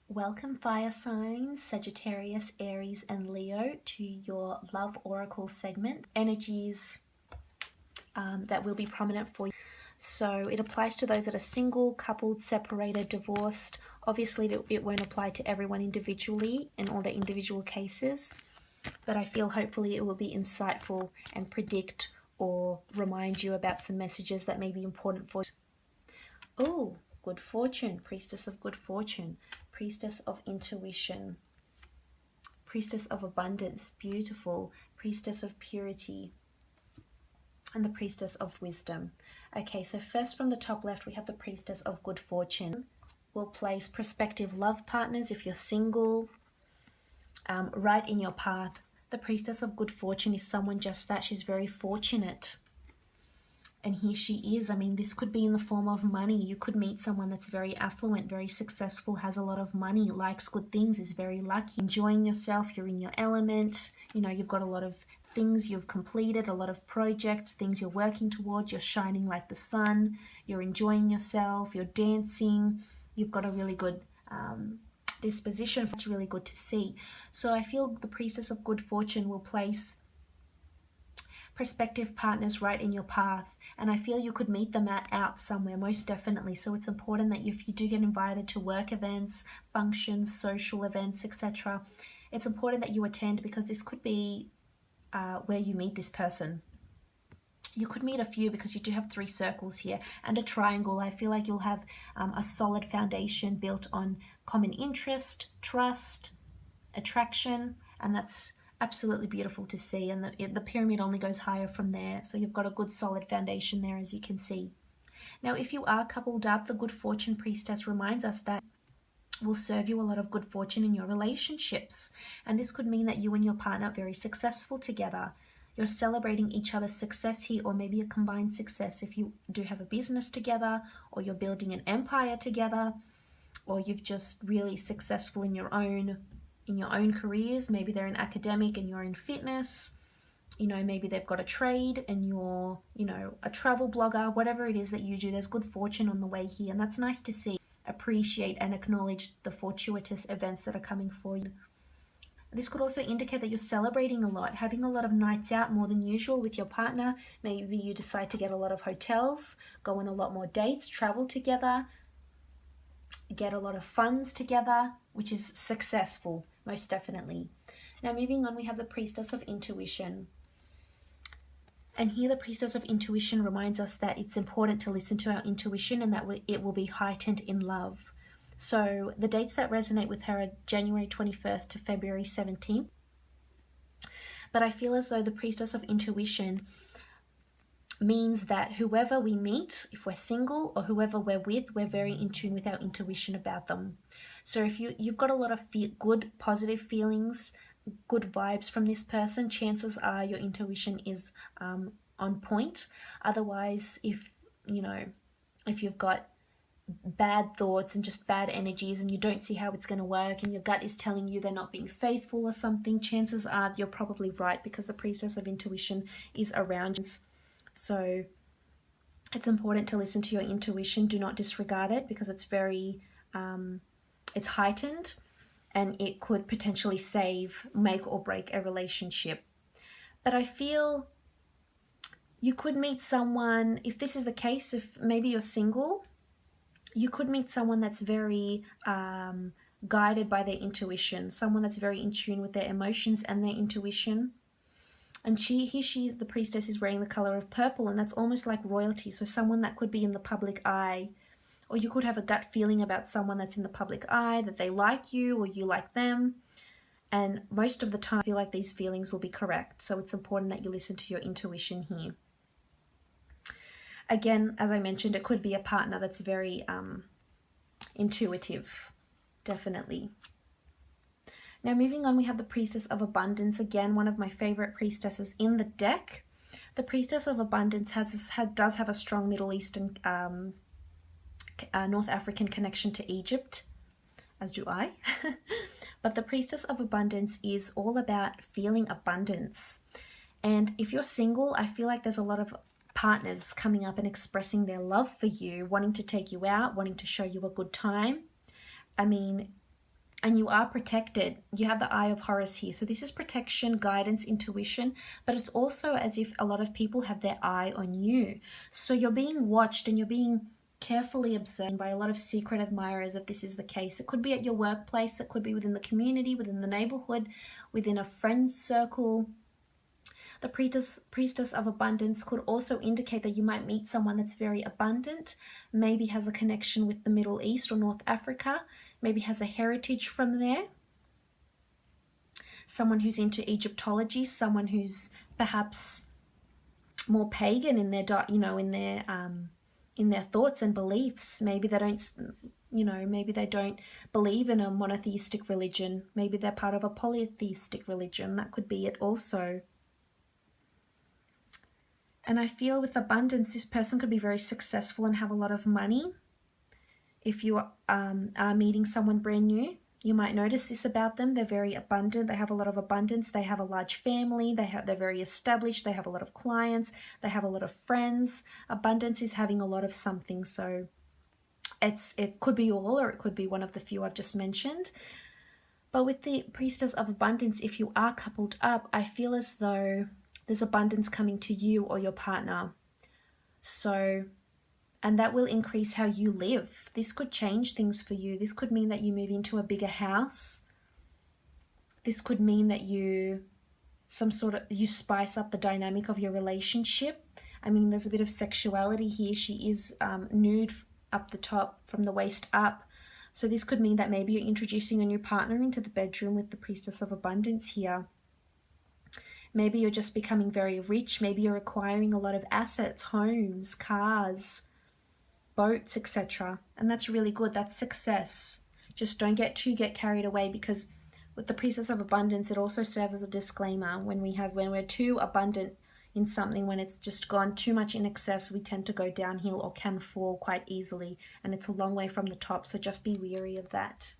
Welcome fire signs, Sagittarius, Aries and Leo to your love oracle segment. Energies that will be prominent for you. So it applies to those that are single, coupled, separated, divorced. Obviously it won't apply to everyone individually in all their individual cases, but I feel hopefully it will be insightful and predict or remind you about some messages that may be important for you. Oh, good fortune, Priestess of Good Fortune, Priestess of Intuition, Priestess of Abundance, beautiful, Priestess of Purity, and the Priestess of Wisdom. Okay, so first from the top left, we have the Priestess of Good Fortune. We'll place prospective love partners if you're single, right in your path. The Priestess of Good Fortune is someone just that. She's very fortunate. And here she is. I mean, this could be in the form of money. You could meet someone that's very affluent, very successful, has a lot of money, likes good things, is very lucky, enjoying yourself, you're in your element. You know, you've got a lot of things you've completed, a lot of projects, things you're working towards, you're shining like the sun, you're enjoying yourself, you're dancing, you've got a really good disposition. It's really good to see. So I feel the Priestess of Good Fortune will place prospective partners right in your path, and I feel you could meet them out somewhere, most definitely. So it's important that if you do get invited to work events, functions, social events, etc., it's important that you attend, because this could be where you meet this person. You could meet a few, because you do have 3 circles here and a triangle. I feel like you'll have a solid foundation built on common interest, trust, attraction, and that's absolutely beautiful to see. And the pyramid only goes higher from there, so you've got a good solid foundation there, as you can see. Now, if you are coupled up, the Good Fortune Priestess reminds us that will serve you a lot of good fortune in your relationships, and this could mean that you and your partner are very successful together. You're celebrating each other's success here, or maybe a combined success if you do have a business together, or you're building an empire together, or you've just really successful in your own careers. Maybe they're in academic and you're in fitness. You know, maybe they've got a trade and you're, you know, a travel blogger. Whatever it is that you do, there's good fortune on the way here, and that's nice to see. Appreciate and acknowledge the fortuitous events that are coming for you. This could also indicate that you're celebrating a lot, having a lot of nights out more than usual with your partner. Maybe you decide to get a lot of hotels, go on a lot more dates, travel together, get a lot of funds together, which is successful, most definitely. Now, moving on, we have the Priestess of Intuition. And here the Priestess of Intuition reminds us that it's important to listen to our intuition, and that it will be heightened in love. So the dates that resonate with her are January 21st to February 17th. But I feel as though the Priestess of Intuition means that whoever we meet, if we're single or whoever we're with, we're very in tune with our intuition about them. So if you've got a lot of good, positive feelings, good vibes from this person, chances are your intuition is on point. Otherwise, if you've got bad thoughts and just bad energies and you don't see how it's going to work, and your gut is telling you they're not being faithful or something, chances are you're probably right, because the Priestess of Intuition is around you. So it's important to listen to your intuition. Do not disregard it, because it's very it's heightened, and it could potentially make or break a relationship. But I feel you could meet someone, if this is the case, if maybe you're single, you could meet someone that's very guided by their intuition, someone that's very in tune with their emotions and their intuition. And the priestess is wearing the color of purple, and that's almost like royalty. So someone that could be in the public eye, or you could have a gut feeling about someone that's in the public eye, that they like you or you like them. And most of the time, I feel like these feelings will be correct. So it's important that you listen to your intuition here. Again, as I mentioned, it could be a partner that's very intuitive, definitely. Now, moving on, we have the Priestess of Abundance. Again, one of my favorite priestesses in the deck. The Priestess of Abundance does have a strong Middle Eastern, North African connection to Egypt, as do I. But the Priestess of Abundance is all about feeling abundance. And if you're single, I feel like there's a lot of partners coming up and expressing their love for you, wanting to take you out, wanting to show you a good time. I mean, and you are protected. You have the Eye of Horus here. So this is protection, guidance, intuition, but it's also as if a lot of people have their eye on you. So you're being watched and you're being carefully observed by a lot of secret admirers if this is the case. It could be at your workplace, it could be within the community, within the neighborhood, within a friend circle. The Priestess of Abundance could also indicate that you might meet someone that's very abundant, maybe has a connection with the Middle East or North Africa, maybe has a heritage from there. Someone who's into Egyptology, someone who's perhaps more pagan in their, in their thoughts and beliefs. Maybe they don't, maybe they don't believe in a monotheistic religion. Maybe they're part of a polytheistic religion. That could be it also. And I feel with abundance, this person could be very successful and have a lot of money. If you are meeting someone brand new, you might notice this about them. They're very abundant. They have a lot of abundance. They have a large family. They're very established. They have a lot of clients. They have a lot of friends. Abundance is having a lot of something. So it could be all, or it could be one of the few I've just mentioned. But with the Priestess of Abundance, if you are coupled up, I feel as though there's abundance coming to you or your partner. So, and that will increase how you live. This could change things for you. This could mean that you move into a bigger house. This could mean that you spice up the dynamic of your relationship. I mean, there's a bit of sexuality here. She is nude up the top, from the waist up. So this could mean that maybe you're introducing a new partner into the bedroom with the Priestess of Abundance here. Maybe you're just becoming very rich. Maybe you're acquiring a lot of assets, homes, cars, boats, etc. And that's really good. That's success. Just don't get carried away, because with the Priestess of Abundance, it also serves as a disclaimer. When we're too abundant in something, when it's just gone too much in excess, we tend to go downhill or can fall quite easily, and it's a long way from the top. So just be wary of that.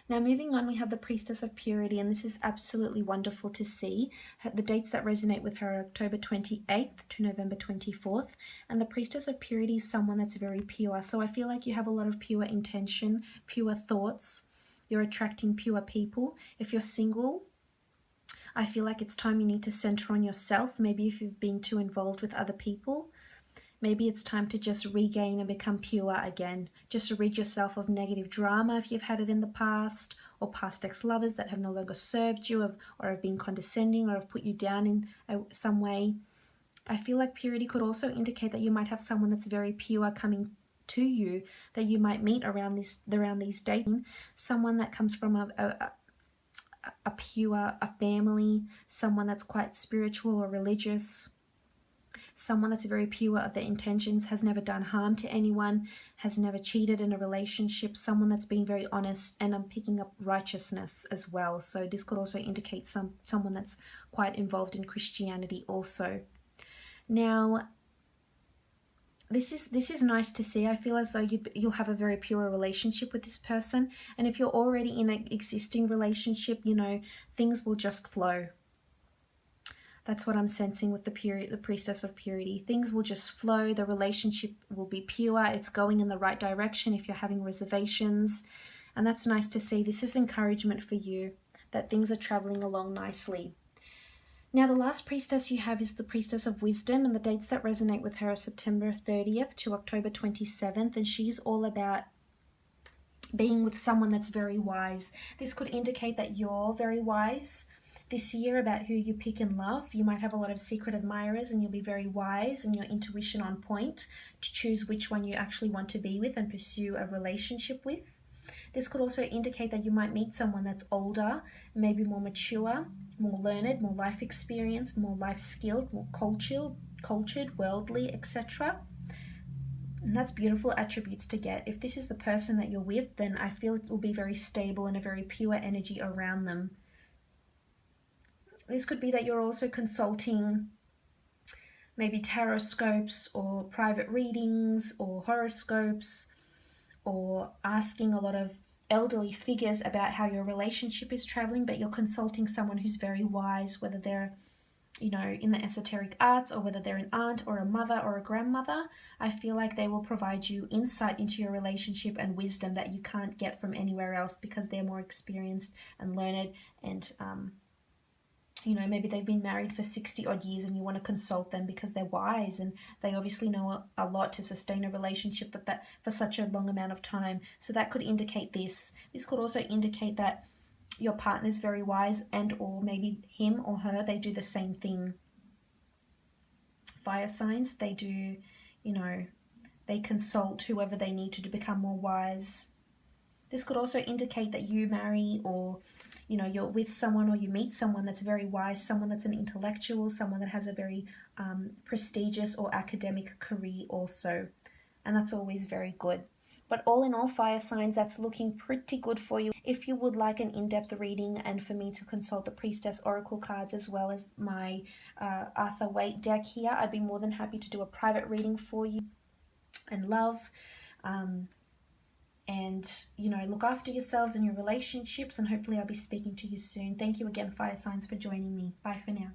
Now moving on, we have the Priestess of Purity, and this is absolutely wonderful to see. The dates that resonate with her are October 28th to November 24th, and the Priestess of Purity is someone that's very pure. So I feel like you have a lot of pure intention, pure thoughts. You're attracting pure people. If you're single, I feel like it's time you need to center on yourself. Maybe if you've been too involved with other people, maybe it's time to just regain and become pure again. Just to rid yourself of negative drama if you've had it in the past, or past ex-lovers that have no longer served you, or have been condescending, or have put you down in some way. I feel like purity could also indicate that you might have someone that's very pure coming to you, that you might meet around these dating. Someone that comes from a family, someone that's quite spiritual or religious. Someone that's very pure of their intentions, has never done harm to anyone, has never cheated in a relationship, someone that's been very honest, and I'm picking up righteousness as well. So this could also indicate someone that's quite involved in Christianity also. Now, this is nice to see. I feel as though you'll have a very pure relationship with this person, and if you're already in an existing relationship, things will just flow. That's what I'm sensing with the Priestess of Purity. Things will just flow. The relationship will be pure. It's going in the right direction if you're having reservations. And that's nice to see. This is encouragement for you, that things are traveling along nicely. Now, the last priestess you have is the Priestess of Wisdom, and the dates that resonate with her are September 30th to October 27th. And she's all about being with someone that's very wise. This could indicate that you're very wise this year about who you pick in love. You might have a lot of secret admirers, and you'll be very wise and your intuition on point to choose which one you actually want to be with and pursue a relationship with. This could also indicate that you might meet someone that's older, maybe more mature, more learned, more life experienced, more life skilled, more cultured, worldly, etc. And that's beautiful attributes to get. If this is the person that you're with, then I feel it will be very stable and a very pure energy around them. This could be that you're also consulting maybe tarot scopes or private readings or horoscopes, or asking a lot of elderly figures about how your relationship is traveling, but you're consulting someone who's very wise, whether they're you know, in the esoteric arts, or whether they're an aunt or a mother or a grandmother, I feel like they will provide you insight into your relationship and wisdom that you can't get from anywhere else, because they're more experienced and learned, and you know, maybe they've been married for 60 odd years and you want to consult them because they're wise and they obviously know a lot to sustain a relationship for such a long amount of time. So that could indicate this. This could also indicate that your partner's very wise, and or maybe him or her, they do the same thing. Fire signs, they do, you know, they consult whoever they need to become more wise. This could also indicate that you marry, or you know, you're with someone or you meet someone that's very wise, someone that's an intellectual, someone that has a very prestigious or academic career also. And that's always very good. But all in all, fire signs, that's looking pretty good for you. If you would like an in-depth reading and for me to consult the Priestess Oracle cards as well as my Arthur Waite deck here, I'd be more than happy to do a private reading for you. And love. And, you know, look after yourselves and your relationships, and hopefully I'll be speaking to you soon. Thank you again, fire signs, for joining me. Bye for now.